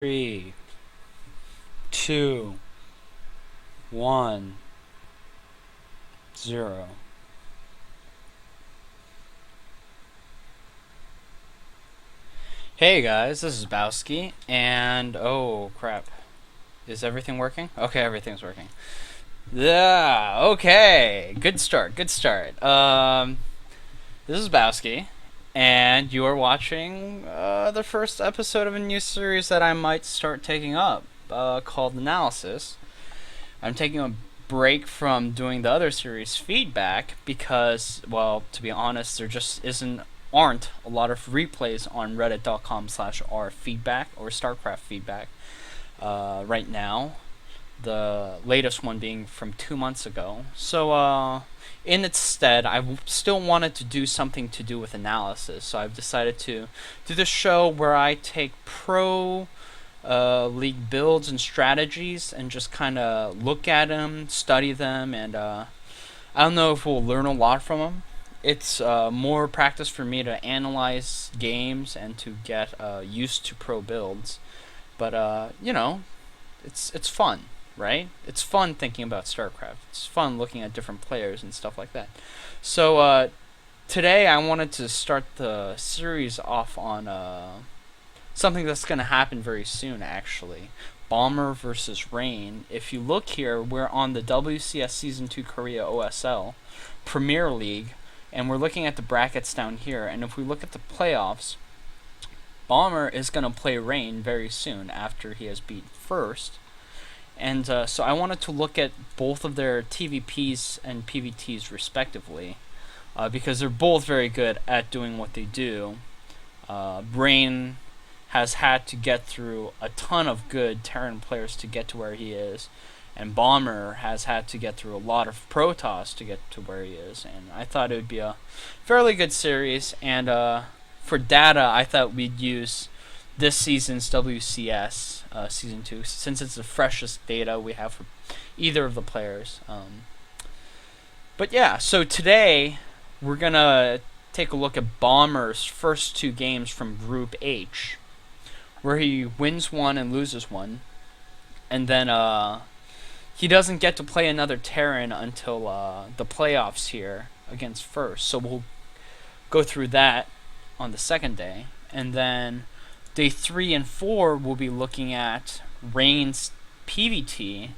3, 2, 1, 0. Hey guys, this is Bauski, and oh crap. Is everything working? Okay, everything's working. Yeah, okay. Good start, good start. This is Bowski, and you are watching the first episode of a new series that I might start taking up, called Analysis. I'm taking a break from doing the other series, Feedback, because, well, to be honest, there just aren't a lot of replays on reddit.com/r feedback or Starcraft feedback right now. The latest one being from 2 months ago. So, in its stead, I still wanted to do something to do with analysis. So I've decided to do this show where I take pro league builds and strategies and just kind of look at them, study them, and I don't know if we'll learn a lot from them. It's more practice for me to analyze games and to get used to pro builds. But it's fun, right? It's fun thinking about StarCraft. It's fun looking at different players and stuff like that. So today I wanted to start the series off on something that's going to happen very soon, actually. Bomber versus Rain. If you look here, we're on the WCS Season 2 Korea OSL Premier League, and we're looking at the brackets down here. And if we look at the playoffs, Bomber is going to play Rain very soon after he has beat first. And so I wanted to look at both of their TvPs and PvTs respectively, because they're both very good at doing what they do. Rain has had to get through a ton of good Terran players to get to where he is, and Bomber has had to get through a lot of Protoss to get to where he is. And I thought it would be a fairly good series, and for data, I thought we'd use this season's WCS Season 2, since it's the freshest data we have for either of the players. But yeah, so today we're going to take a look at Bomber's first two games from Group H, where he wins one and loses one. And then he doesn't get to play another Terran until the playoffs here against First. So we'll go through that on the second day. And then day 3 and 4, we'll be looking at Rain's PvT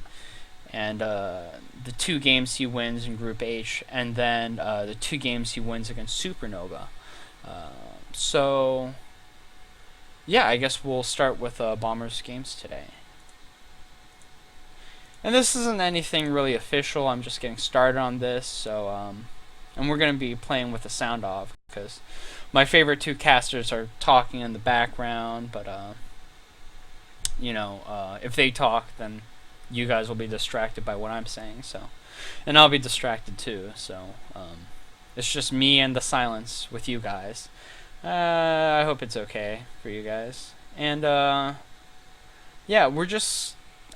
and the 2 games he wins in Group H, and then the 2 games he wins against Supernova. So, yeah, I guess we'll start with Bomber's games today. And this isn't anything really official. I'm just getting started on this. So, and we're going to be playing with the sound off because my favorite 2 casters are talking in the background, but if they talk, then you guys will be distracted by what I'm saying. So, and I'll be distracted too. So, it's just me and the silence with you guys. I hope it's okay for you guys. And yeah,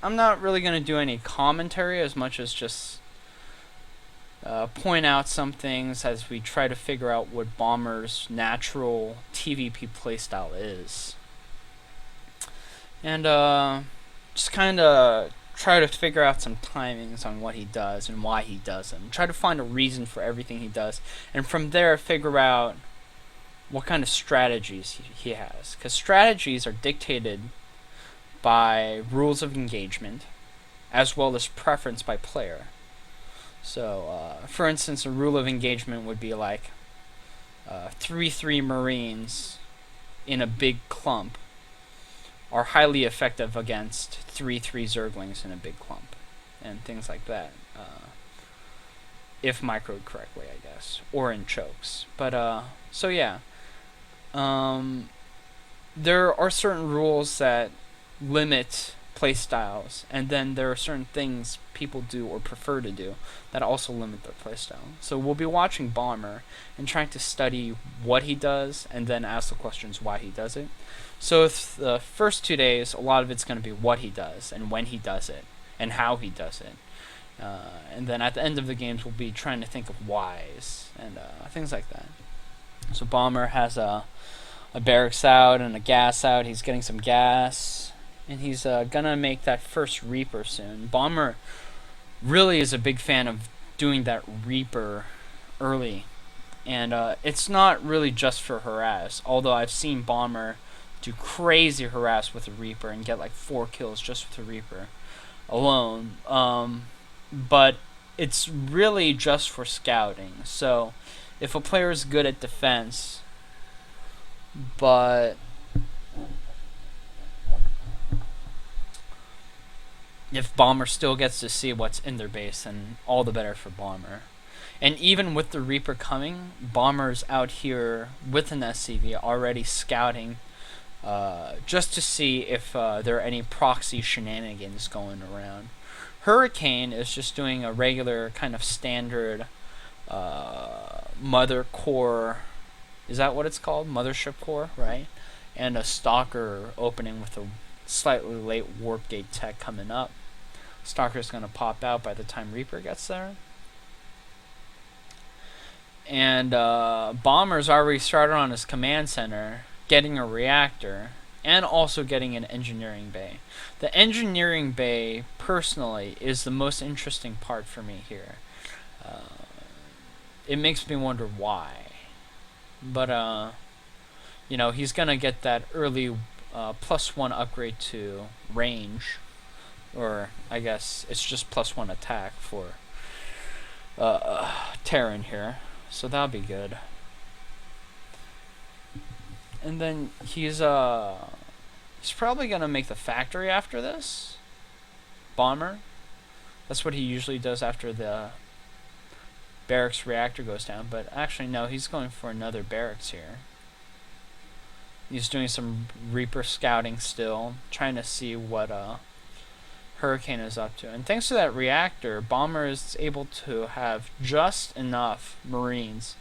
I'm not really gonna do any commentary as much as just point out some things as we try to figure out what Bomber's natural TvP playstyle is. And just kind of try to figure out some timings on what he does and why he does them. Try to find a reason for everything he does. And from there, figure out what kind of strategies he has. Because strategies are dictated by rules of engagement as well as preference by player. So, for instance, a rule of engagement would be like 3-3 Marines in a big clump are highly effective against 3-3 Zerglings in a big clump, and things like that. If microed correctly, I guess, or in chokes. But so yeah, there are certain rules that limit playstyles, and then there are certain things people do or prefer to do that also limit their playstyle. So we'll be watching Bomber and trying to study what he does and then ask the questions why he does it. So if the first 2 days, a lot of it's going to be what he does and when he does it and how he does it. And then at the end of the games, we'll be trying to think of whys and things like that. So Bomber has a barracks out and a gas out. He's getting some gas. and he's gonna make that first Reaper soon. Bomber really is a big fan of doing that Reaper early, and it's not really just for harass. Although I've seen Bomber do crazy harass with a Reaper and get like 4 kills just with a Reaper alone. But it's really just for scouting. So if a player is good at defense, but if Bomber still gets to see what's in their base, then all the better for Bomber. And even with the Reaper coming, Bomber's out here with an SCV already scouting just to see if there are any proxy shenanigans going around. Hurricane is just doing a regular kind of standard mother core. Is that what it's called? Mothership core, right? And a Stalker opening with a slightly late warp gate tech coming up. Stalker's going to pop out by the time Reaper gets there. And Bomber's already started on his command center, getting a reactor, and also getting an engineering bay. The engineering bay, personally, is the most interesting part for me here. It makes me wonder why. But, you know, he's going to get that early +1 upgrade to range. Or, I guess, it's just +1 attack for Terran here. So that'll be good. And then he's probably gonna make the factory after this. Bomber. That's what he usually does after the barracks reactor goes down. But actually, no, he's going for another barracks here. He's doing some Reaper scouting still, trying to see what Hurricane is up to. And thanks to that reactor, Bomber is able to have just enough Marines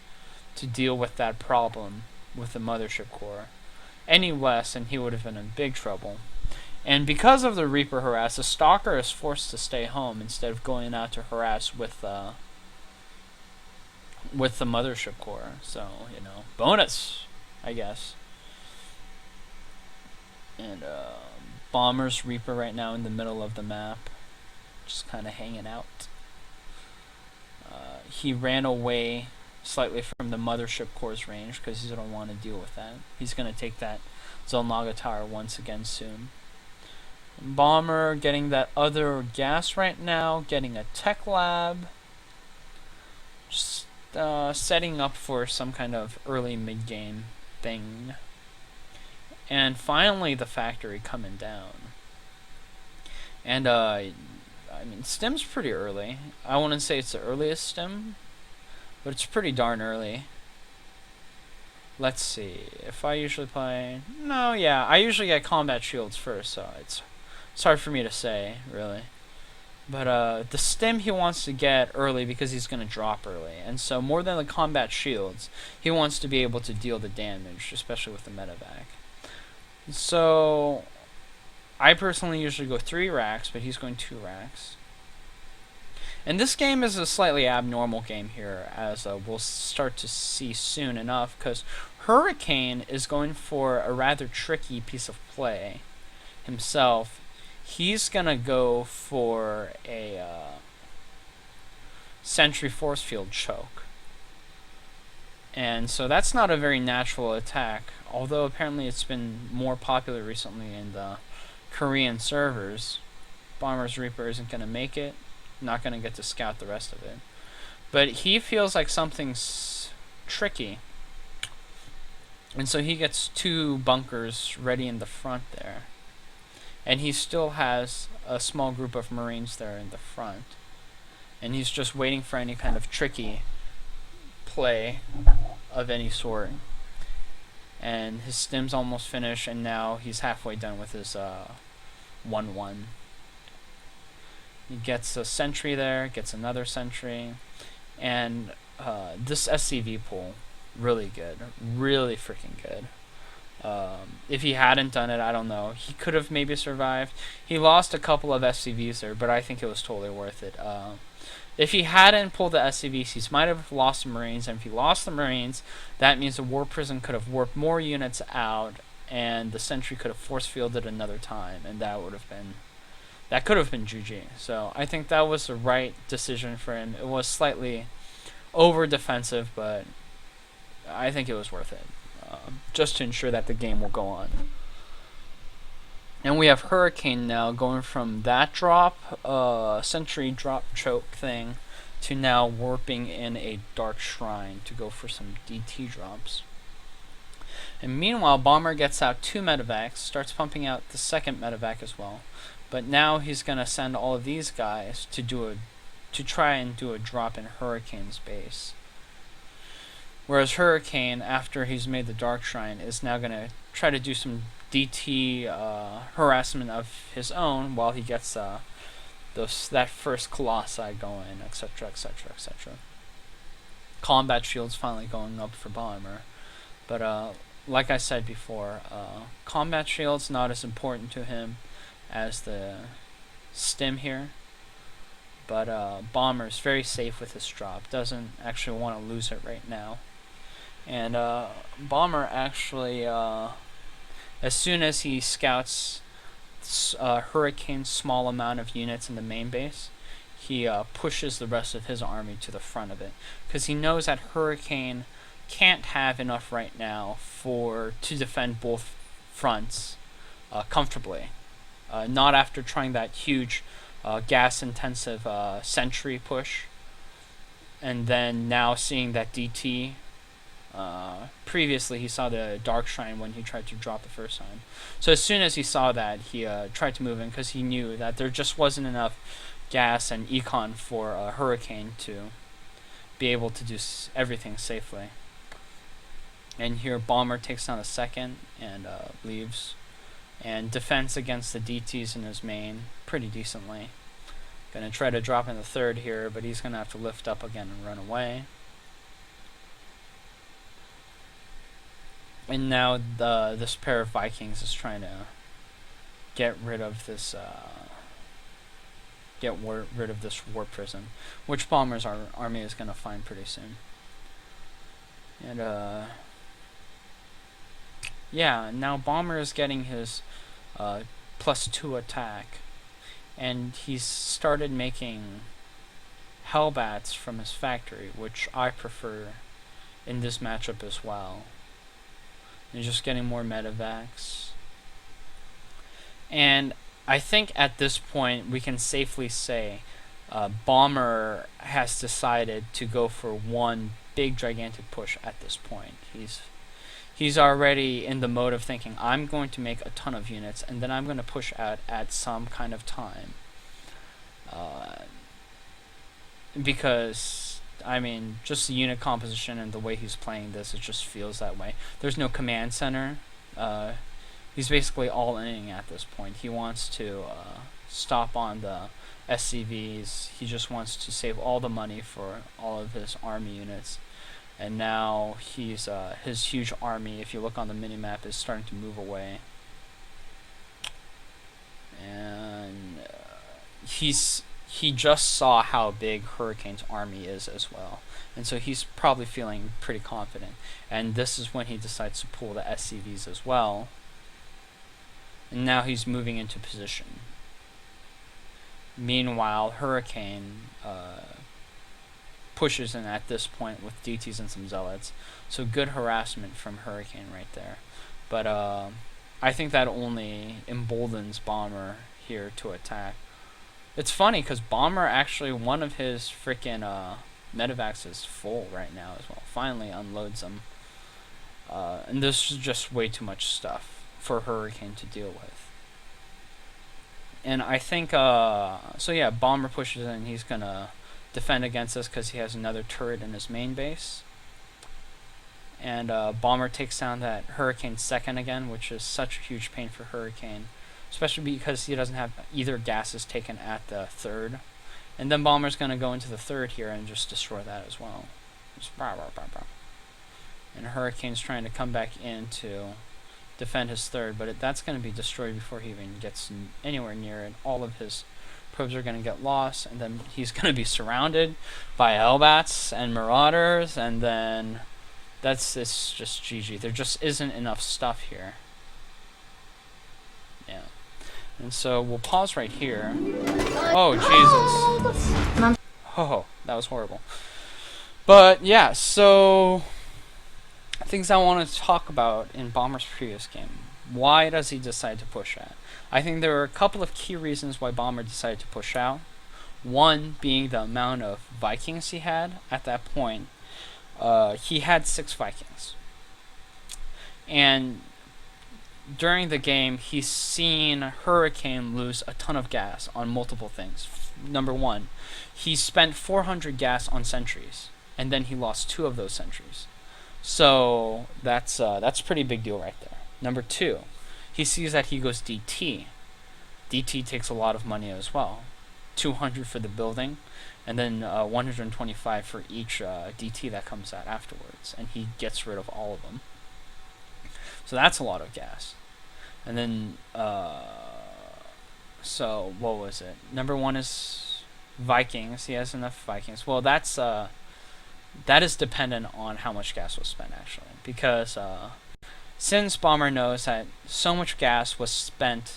to deal with that problem with the mothership core. Any less and he would have been in big trouble. And because of the Reaper harass, the Stalker is forced to stay home instead of going out to harass with the mothership core. So, you know, bonus, I guess. And Bomber's Reaper right now in the middle of the map, just kind of hanging out. He ran away slightly from the mothership core's range because he don't want to deal with that. He's going to take that Zolnaga tower once again soon. Bomber getting that other gas right now, getting a tech lab, just setting up for some kind of early mid-game thing. And finally the factory coming down. And I mean, stim's pretty early. I wouldn't say it's the earliest stim, but it's pretty darn early. Let's see. If I usually play... No, yeah, I usually get combat shields first, so it's hard for me to say, really. But the stim he wants to get early because he's going to drop early. And so more than the combat shields, he wants to be able to deal the damage, especially with the medevac. So I personally usually go 3 racks, but he's going 2 racks. And this game is a slightly abnormal game here, as we'll start to see soon enough, because Hurricane is going for a rather tricky piece of play himself. He's going to go for a Sentry Force Field choke. And so that's not a very natural attack, although apparently it's been more popular recently in the Korean servers. Bomber's Reaper isn't going to make it, not going to get to scout the rest of it. But he feels like something's tricky. And so he gets 2 bunkers ready in the front there. And he still has a small group of Marines there in the front. And he's just waiting for any kind of tricky play of any sort. And his stim's almost finished, and now he's halfway done with his 1-1. He gets a sentry there, gets another sentry, and this SCV pool, really good, really freaking good. If he hadn't done it, I don't know. He could have maybe survived. He lost a couple of SCVs there, but I think it was totally worth it. If he hadn't pulled the SCVs, he might have lost the Marines, and if he lost the Marines, that means the War Prison could have warped more units out, and the sentry could have force fielded another time, and that could have been GG. So I think that was the right decision for him. It was slightly over defensive, but I think it was worth it, just to ensure that the game will go on. And we have Hurricane now going from that drop, sentry drop choke thing, to now warping in a Dark Shrine to go for some DT drops. And meanwhile, Bomber gets out 2 medevacs, starts pumping out the second medevac as well. But now he's gonna send all of these guys to try and do a drop in Hurricane's base. Whereas Hurricane, after he's made the Dark Shrine, is now gonna try to do some DT harassment of his own while he gets that first Colossi going, etc., etc., etc. Combat shields finally going up for Bomber, but like I said before, combat shields not as important to him as the stim here. But Bomber's very safe with his drop, doesn't actually want to lose it right now. And Bomber actually, as soon as he scouts Hurricane's small amount of units in the main base, he pushes the rest of his army to the front of it, because he knows that Hurricane can't have enough right now to defend both fronts comfortably. Not after trying that huge gas-intensive sentry push, and then now seeing that DT. Previously, he saw the Dark Shrine when he tried to drop the first time. So as soon as he saw that, he tried to move in, because he knew that there just wasn't enough gas and econ for Hurricane to be able to do everything safely. And here Bomber takes down the second and leaves. And defense against the DTs in his main pretty decently. Gonna try to drop in the third here, but he's gonna have to lift up again and run away. And now this pair of Vikings is trying to get rid of this warp prison, which Bomber's army is gonna find pretty soon. And yeah, now Bomber is getting his +2 attack, and he's started making Hellbats from his factory, which I prefer in this matchup as well. And just getting more medevacs. And I think at this point we can safely say Bomber has decided to go for one big gigantic push at this point. He's already in the mode of thinking, I'm going to make a ton of units, and then I'm going to push out at some kind of time. Because, I mean, just the unit composition and the way he's playing this, it just feels that way. There's no command center. He's basically all-inning at this point. He wants to stop on the SCVs. He just wants to save all the money for all of his army units. And now his huge army, if you look on the minimap, is starting to move away. And he just saw how big Hurricane's army is as well. And so he's probably feeling pretty confident. And this is when he decides to pull the SCVs as well. And now he's moving into position. Meanwhile, Hurricane pushes in at this point with DTs and some zealots. So good harassment from Hurricane right there. But I think that only emboldens Bomber here to attack. It's funny because Bomber actually, one of his freaking medevacs is full right now as well. Finally unloads them. And this is just way too much stuff for Hurricane to deal with. And I think, so yeah, Bomber pushes in. He's going to defend against this because he has another turret in his main base. And Bomber takes down that Hurricane second again, which is such a huge pain for Hurricane. Especially because he doesn't have either gases taken at the third. And then Bomber's going to go into the third here and just destroy that as well. Just bah, bah, bah, bah. And Hurricane's trying to come back in to defend his third, but that's going to be destroyed before he even gets anywhere near it. All of his probes are going to get lost, and then he's going to be surrounded by Hellbats and Marauders, and then it's just GG. There just isn't enough stuff here And so we'll pause right here. Oh, Jesus. Oh, that was horrible. But yeah, so things I want to talk about in Bomber's previous game. Why does he decide to push out? I think there are a couple of key reasons why Bomber decided to push out. One being the amount of Vikings he had at that point. He had 6 Vikings. And during the game, he's seen Hurricane lose a ton of gas on multiple things. Number one, he spent 400 gas on sentries, and then he lost 2 of those sentries. So that's a pretty big deal right there. Number 2, he sees that he goes DT. DT takes a lot of money as well. 200 for the building, and then 125 for each DT that comes out afterwards, and he gets rid of all of them. So that's a lot of gas. And then, so what was it? Number 1 is Vikings. He has enough Vikings. Well, that is dependent on how much gas was spent, actually, because since Bomber knows that so much gas was spent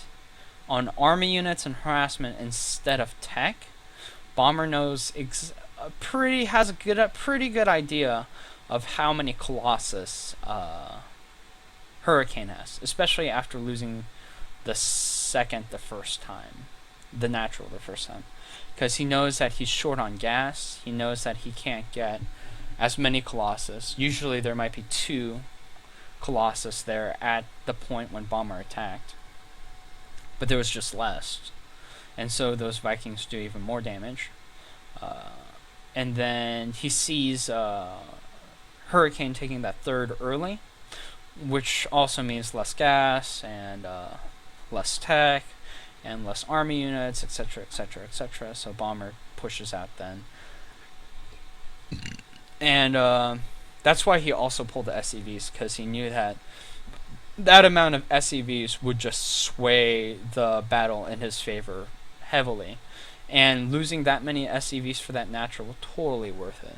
on army units and harassment instead of tech, Bomber knows has a pretty good idea of how many Colossus Hurricane has, especially after losing the first time, because he knows that he's short on gas. He knows that he can't get as many Colossus. Usually there might be 2 Colossus there at the point when Bomber attacked, but there was just less, and so those Vikings do even more damage. And then he sees Hurricane taking that 3rd early, which also means less gas and less tech and less army units, etc., etc., etc. So Bomber pushes out then, and that's why he also pulled the SCVs, because he knew that amount of SCVs would just sway the battle in his favor heavily, and losing that many SCVs for that natural was totally worth it.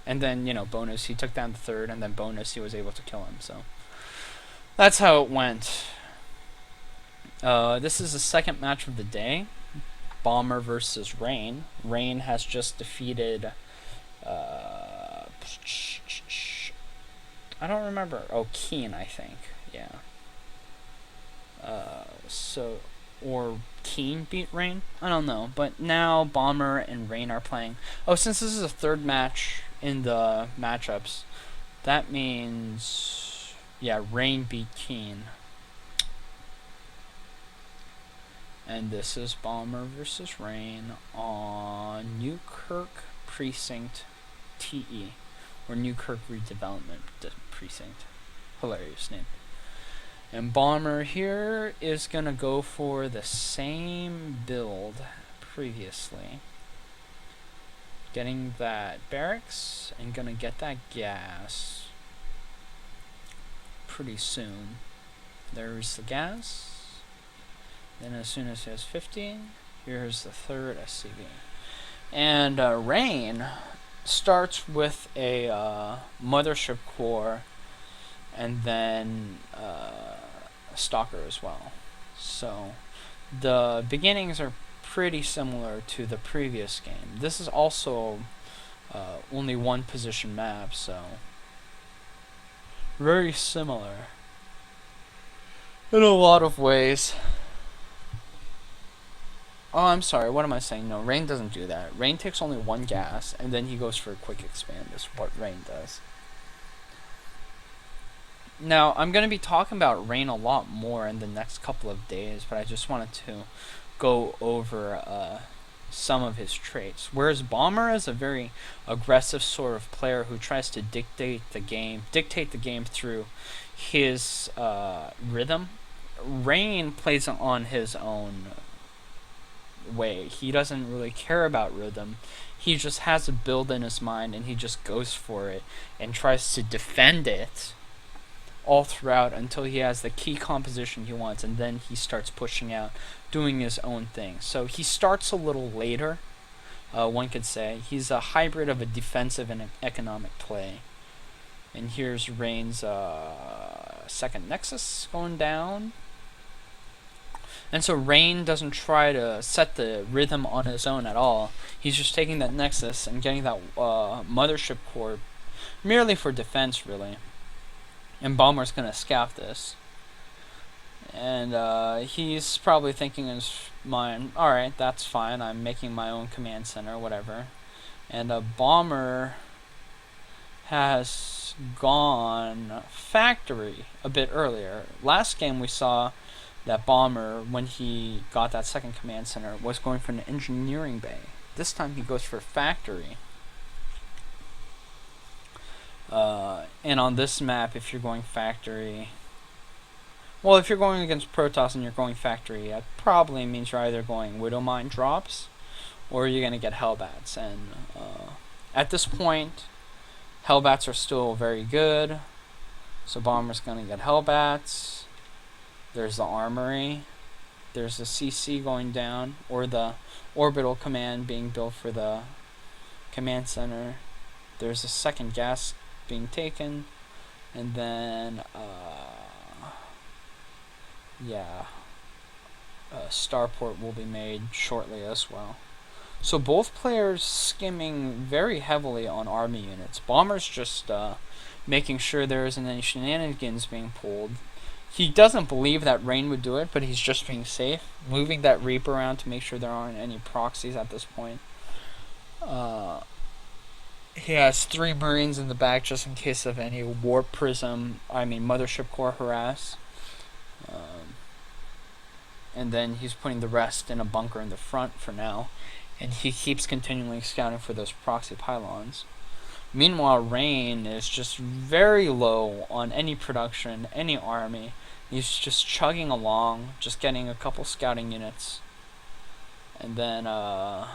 And then, bonus, he took down the 3rd, and then bonus, he was able to kill him. So that's how it went. This is the second match of the day. Bomber versus Rain. Rain has just defeated... I don't remember. Oh, Keen, I think. Yeah. Or Keen beat Rain? I don't know. But now Bomber and Rain are playing. Oh, since this is a 3rd match in the matchups, that means, yeah, Rain beat Keen. And this is Bomber versus Rain on Newkirk Precinct TE, or Newkirk Redevelopment Precinct. Hilarious name. And Bomber here is gonna go for the same build previously. Getting that barracks and gonna get that gas pretty soon. There's the gas. Then as soon as he has 50, here's the 3rd SCV. And Rain starts with a mothership core, and then a stalker as well. So the beginnings are pretty similar to the previous game. This is also only 1 position map, so very similar in a lot of ways. Oh, I'm sorry, what am I saying? No, Rain doesn't do that. Rain takes only 1 gas, and then he goes for a quick expand, is what Rain does. Now, I'm going to be talking about Rain a lot more in the next couple of days, but I just wanted to go over some of his traits. Whereas Bomber is a very aggressive sort of player who tries to dictate the game through his rhythm, Rain plays on his own way. He doesn't really care about rhythm. He just has a build in his mind, and he just goes for it and tries to defend it all throughout until he has the key composition he wants, and then he starts pushing out, doing his own thing. So he starts a little later, one could say. He's a hybrid of a defensive and an economic play. And here's Rain's second Nexus going down. And so Rain doesn't try to set the rhythm on his own at all. He's just taking that Nexus and getting that mothership core merely for defense, really. And Bomber's gonna scout this. And he's probably thinking in his mind, alright, that's fine, I'm making my own command center, whatever. And Bomber has gone factory a bit earlier. Last game we saw that Bomber, when he got that second command center, was going for an engineering bay. This time he goes for factory. And on this map, if you're going factory... Well, if you're going against Protoss and you're going factory, that probably means you're either going Widowmine drops, or you're going to get Hellbats. And at this point, Hellbats are still very good. So Bomber's going to get Hellbats. There's the Armory. There's the CC going down, or the Orbital Command being built for the Command Center. There's a second gas being taken. And then, Starport will be made shortly as well. So both players skimming very heavily on army units. Bomber's just making sure there isn't any shenanigans being pulled. He doesn't believe that Rain would do it, but he's just being safe, moving that Reap around to make sure there aren't any proxies at this point. He has 3 Marines in the back just in case of any Mothership Core harass. And then he's putting the rest in a bunker in the front for now. And he keeps continually scouting for those proxy pylons. Meanwhile, Rain is just very low on any production, any army. He's just chugging along, just getting a couple scouting units. And then, and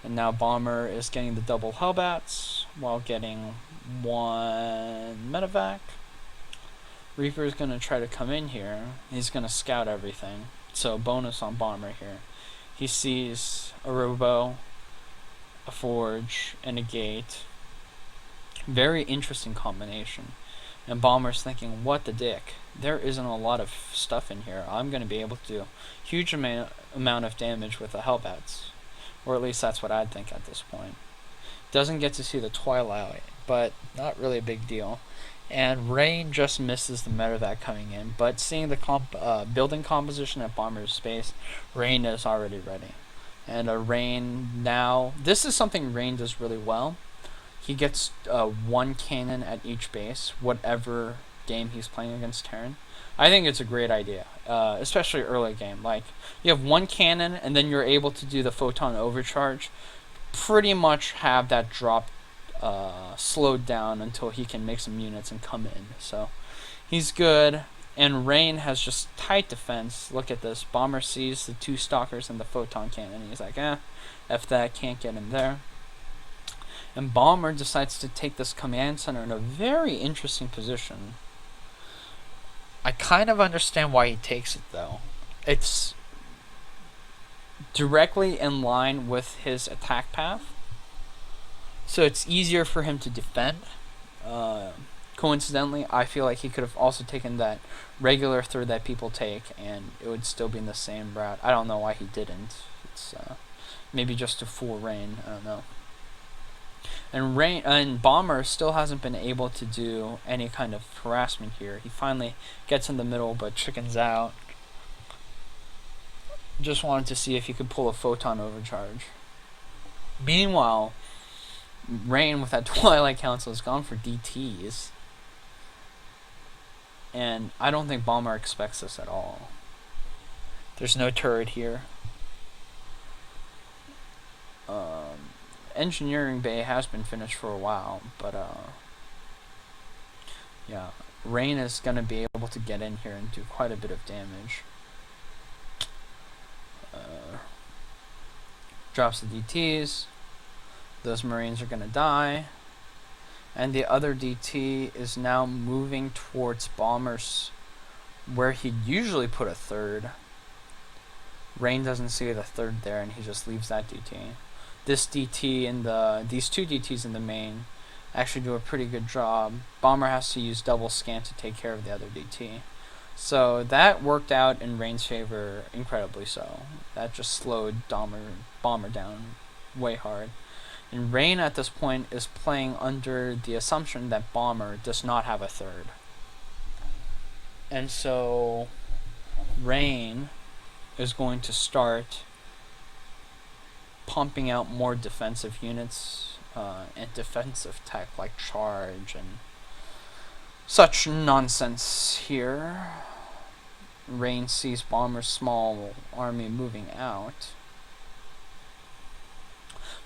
now Bomber is getting the double Hellbats, while getting 1 medevac. Reaper is going to try to come in here. He's going to scout everything. So bonus on Bomber here. He sees a Robo, a Forge, and a Gate. Very interesting combination. And Bomber's thinking, what the dick? There isn't a lot of stuff in here. I'm going to be able to do huge amount of damage with the Hellbats. Or at least that's what I'd think at this point. Doesn't get to see the Twilight, but not really a big deal. And Rain just misses the medevac coming in, but seeing the building composition at Bomber's space, Rain is already ready. And Rain now, this is something Rain does really well. He gets 1 cannon at each base, whatever game he's playing against Terran. I think it's a great idea, especially early game. Like, you have 1 cannon, and then you're able to do the photon overcharge. Pretty much have that drop slowed down until he can make some units and come in. So he's good. And Rain has just tight defense. Look at this. Bomber sees the 2 stalkers and the photon cannon. He's like, F that, can't get him there. And Bomber decides to take this command center in a very interesting position. I kind of understand why he takes it, though. It's directly in line with his attack path. So it's easier for him to defend. Coincidentally, I feel like he could have also taken that regular third that people take, and it would still be in the same route. I don't know why he didn't. It's maybe just to fool Rain. I don't know. And Bomber still hasn't been able to do any kind of harassment here. He finally gets in the middle, but chickens out. Just wanted to see if he could pull a photon overcharge. Meanwhile, Rain with that Twilight Council has gone for DTs. And I don't think Bomber expects this at all. There's no turret here. Engineering Bay has been finished for a while, but yeah, Rain is going to be able to get in here and do quite a bit of damage. Drops the DTs. Those Marines are going to die. And the other DT is now moving towards Bombers, where he'd usually put a third. Rain doesn't see the third there, and he just leaves that DT. This DT and these 2 DTs in the main actually do a pretty good job. Bomber has to use double scan to take care of the other DT. So that worked out in Rain's favor incredibly so. That just slowed Bomber down way hard. And Rain at this point is playing under the assumption that Bomber does not have a third. And so Rain is going to start pumping out more defensive units and defensive tech like charge and such nonsense here. Rain sees Bomber's small army moving out.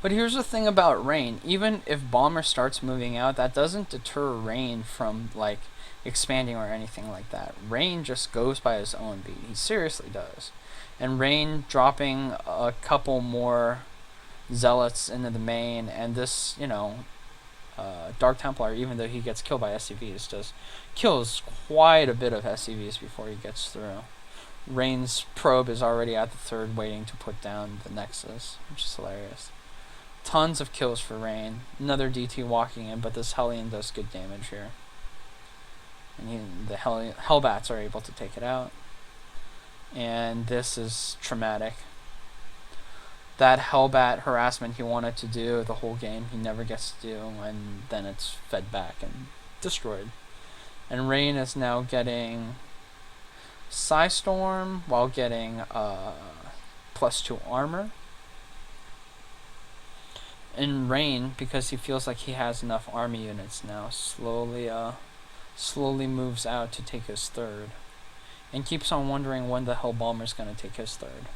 But here's the thing about Rain. Even if Bomber starts moving out, that doesn't deter Rain from like expanding or anything like that. Rain just goes by his own beat. He seriously does. And Rain dropping a couple more zealots into the main, and this, Dark Templar, even though he gets killed by SCVs, just kills quite a bit of SCVs before he gets through. Rain's probe is already at the third, waiting to put down the Nexus, which is hilarious. Tons of kills for Rain. Another DT walking in, but this Hellion does good damage here. And the Hellbats are able to take it out. And this is traumatic. That Hellbat harassment he wanted to do the whole game, he never gets to do, and then it's fed back and destroyed. And Rain is now getting Psystorm while getting +2 armor. And Rain, because he feels like he has enough army units now, slowly moves out to take his third. And keeps on wondering when the hell Bomber's going to take his third.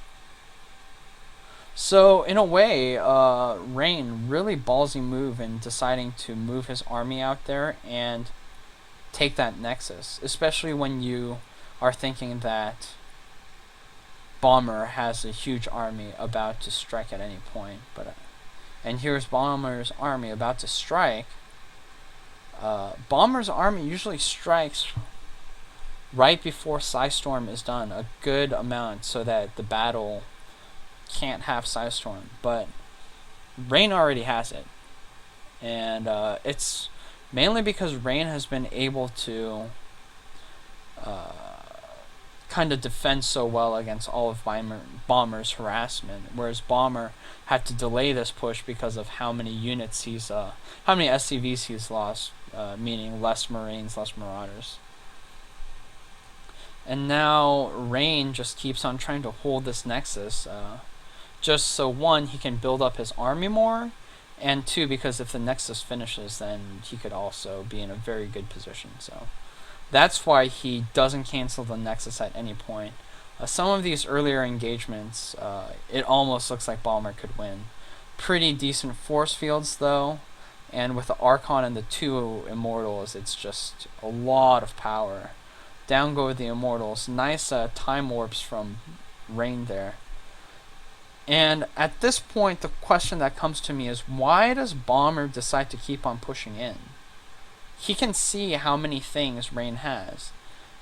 So, in a way, Rain, really ballsy move in deciding to move his army out there and take that Nexus. Especially when you are thinking that Bomber has a huge army about to strike at any point. And here's Bomber's army about to strike. Bomber's army usually strikes right before Psystorm is done, a good amount, so that the battle can't have Psystorm. But Rain already has it, and it's mainly because Rain has been able to kind of defend so well against all of Bomber's harassment, whereas Bomber had to delay this push because of how many units how many SCVs he's lost, meaning less Marines, less Marauders. And now Rain just keeps on trying to hold this Nexus, just so one, he can build up his army more, and two, because if the Nexus finishes, then he could also be in a very good position. So that's why he doesn't cancel the Nexus at any point. Some of these earlier engagements, it almost looks like Bomber could win. Pretty decent force fields though, and with the Archon and the 2 Immortals, it's just a lot of power. Down go the Immortals. Nice time warps from Rain there. And at this point, the question that comes to me is, why does Bomber decide to keep on pushing in? He can see how many things Rain has,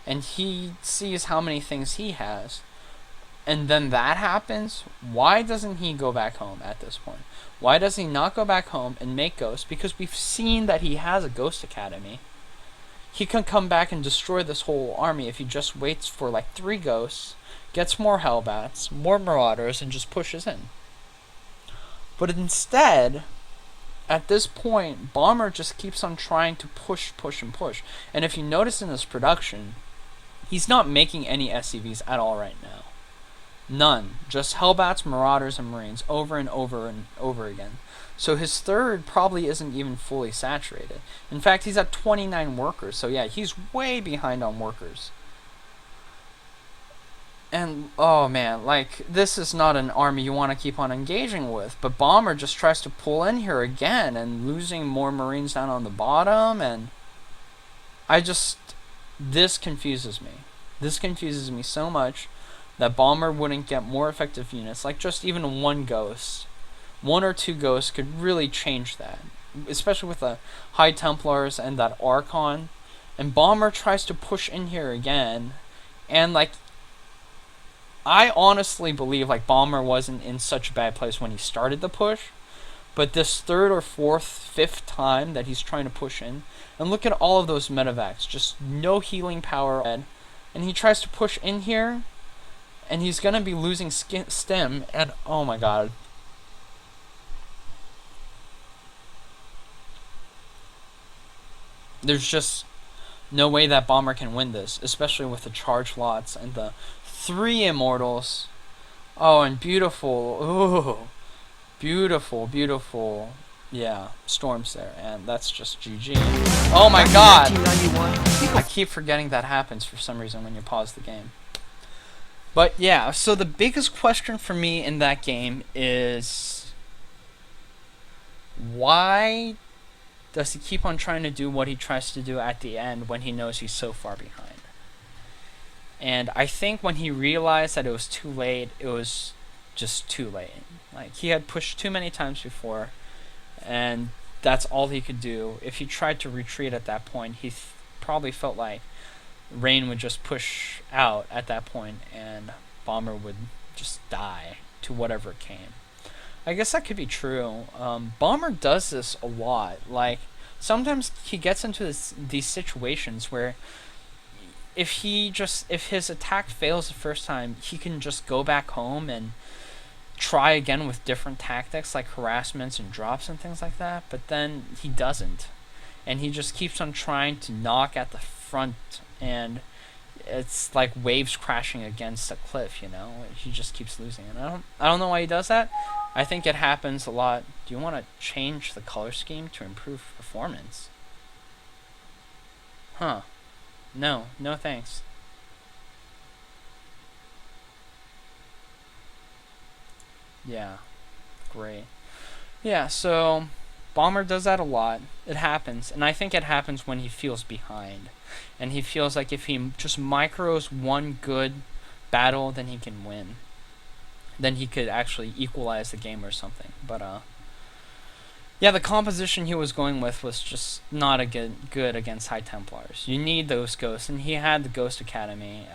and he sees how many things he has, and then that happens. Why doesn't he go back home at this point? Why does he not go back home and make Ghosts? Because we've seen that he has a Ghost Academy. He can come back and destroy this whole army if he just waits for like 3 Ghosts, gets more Hellbats, more Marauders, and just pushes in. But instead, at this point, Bomber just keeps on trying to push. And if you notice in his production, he's not making any SCVs at all right now. None. Just Hellbats, Marauders, and Marines over and over again. So his third probably isn't even fully saturated. In fact, he's at 29 workers. So yeah, he's way behind on workers. And, oh man, like, this is not an army you want to keep on engaging with. But Bomber just tries to pull in here again and losing more Marines down on the bottom. And this confuses me. This confuses me so much that Bomber wouldn't get more effective units. Like, just even 1 Ghost. 1 or 2 Ghosts could really change that. Especially with the High Templars and that Archon. And Bomber tries to push in here again. And, like, I honestly believe like Bomber wasn't in such a bad place when he started the push, but this 3rd or 4th, 5th time that he's trying to push in, and look at all of those medevacs, just no healing power. and he tries to push in here, and he's gonna be losing stem, and oh my god. There's just no way that Bomber can win this, especially with the charge lots and the 3 immortals. Oh, and beautiful. Ooh. Beautiful, beautiful. Yeah, storms there, and that's just GG. Oh my god! I keep forgetting that happens for some reason when you pause the game. But yeah, so the biggest question for me in that game is, why does he keep on trying to do what he tries to do at the end when he knows he's so far behind? And I think when he realized that it was too late, it was just too late. Like, he had pushed too many times before, and that's all he could do. If he tried to retreat at that point, he probably felt like Rain would just push out at that point, and Bomber would just die to whatever came. I guess that could be true. Bomber does this a lot. Like, sometimes he gets into these situations where if his attack fails the first time, he can just go back home and try again with different tactics like harassments and drops and things like that, but then he doesn't. And he just keeps on trying to knock at the front, and it's like waves crashing against a cliff, you know? He just keeps losing. And I don't know why he does that. I think it happens a lot. Do you want to change the color scheme to improve performance? Huh. No thanks. Yeah, great. Yeah, so Bomber does that a lot. It happens, and I think it happens when he feels behind. And he feels like if he just micros one good battle, then he can win. Then he could actually equalize the game or something. But yeah, the composition he was going with was just not a good against High Templars. You need those ghosts, and he had the Ghost Academy.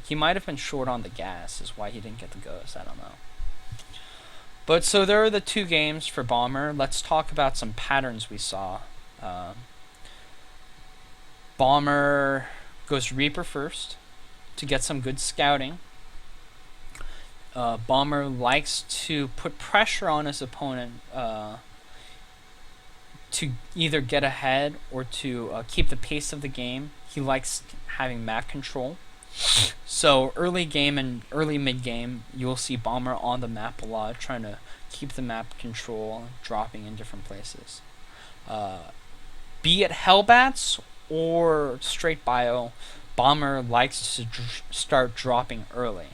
He might have been short on the gas, is why he didn't get the ghost. I don't know. But so there are the 2 games for Bomber. Let's talk about some patterns we saw. Bomber goes Reaper first to get some good scouting. Bomber likes to put pressure on his opponent to either get ahead or to keep the pace of the game. He likes having map control. So early game and early mid game, you'll see Bomber on the map a lot, trying to keep the map control, dropping in different places. Be it Hellbats or straight bio, Bomber likes to start dropping early.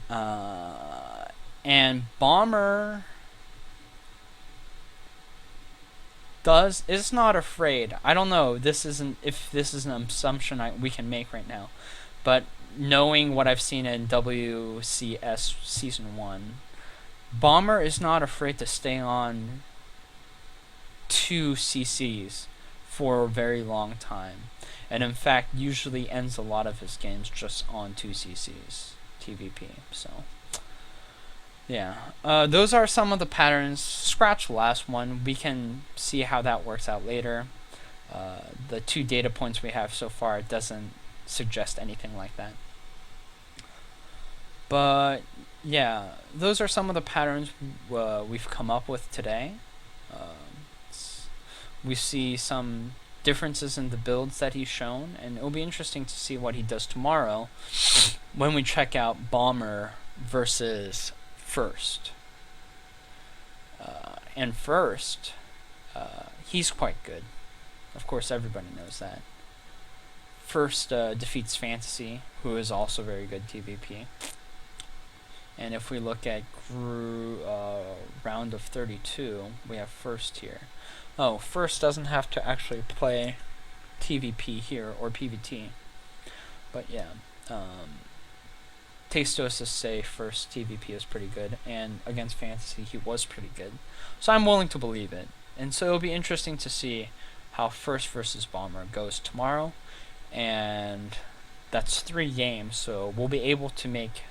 And Bomber is not afraid. I don't know if this is an assumption we can make right now, but knowing what I've seen in WCS Season 1, Bomber is not afraid to stay on 2 CCs for a very long time, and in fact usually ends a lot of his games just on 2 CCs TvP. So yeah, those are some of the patterns. Scratch the last one. We can see how that works out later. The 2 data points we have so far doesn't suggest anything like that. But yeah, those are some of the patterns we've come up with today. We see some differences in the builds that he's shown, and it'll be interesting to see what he does tomorrow when we check out Bomber versus First. And First, he's quite good. Of course, everybody knows that. First defeats Fantasy, who is also very good TvP. And if we look at round of 32, we have First here. Oh, First doesn't have to actually play TvP here, or PvT. But yeah, Tastosis say First TvP is pretty good, and against Fantasy he was pretty good. So I'm willing to believe it. And so it'll be interesting to see how First versus Bomber goes tomorrow. And that's 3 games, so we'll be able to make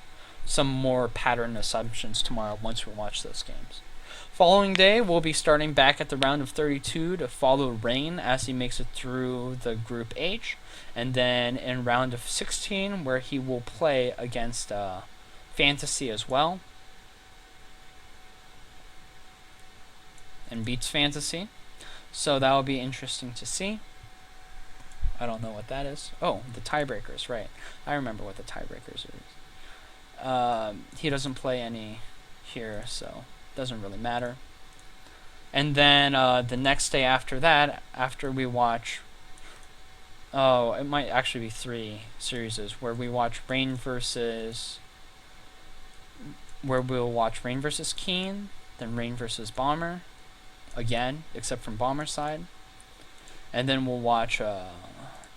some more pattern assumptions tomorrow once we watch those games. Following day, we'll be starting back at the round of 32 to follow Rain as he makes it through the Group H. And then in round of 16, where he will play against Fantasy as well, and beats Fantasy. So that will be interesting to see. I don't know what that is. Oh, the tiebreakers, right. I remember what the tiebreakers are. He doesn't play any here, so it doesn't really matter. And then the next day after that, after we watch... Oh, it might actually be 3 series where we watch Rain versus... Where we'll watch Rain versus Keen, then Rain versus Bomber, again, except from Bomber's side. And then we'll watch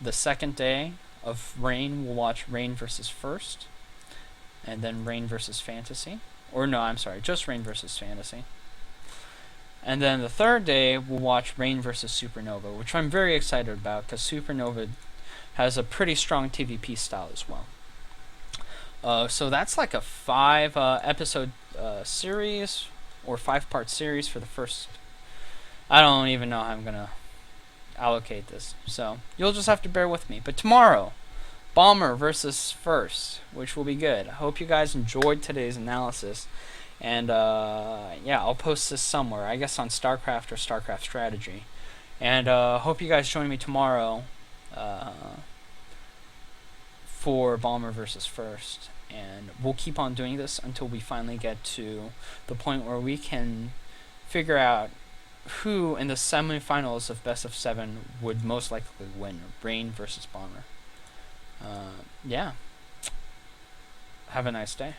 the second day of Rain, we'll watch Rain versus First, and then Rain versus Fantasy. Or no, I'm sorry, just Rain versus Fantasy. And then the third day, we'll watch Rain versus Supernova, which I'm very excited about because Supernova has a pretty strong TvP style as well. So that's like a 5 episode series, or 5-part series for the first... I don't even know how I'm going to allocate this, so you'll just have to bear with me. But tomorrow, Bomber versus First, which will be good. I hope you guys enjoyed today's analysis. And yeah, I'll post this somewhere, I guess on Starcraft or Starcraft Strategy. And hope you guys join me tomorrow for Bomber versus First. And we'll keep on doing this until we finally get to the point where we can figure out who in the semifinals of Best of 7 would most likely win, Rain versus Bomber. Yeah. Have a nice day.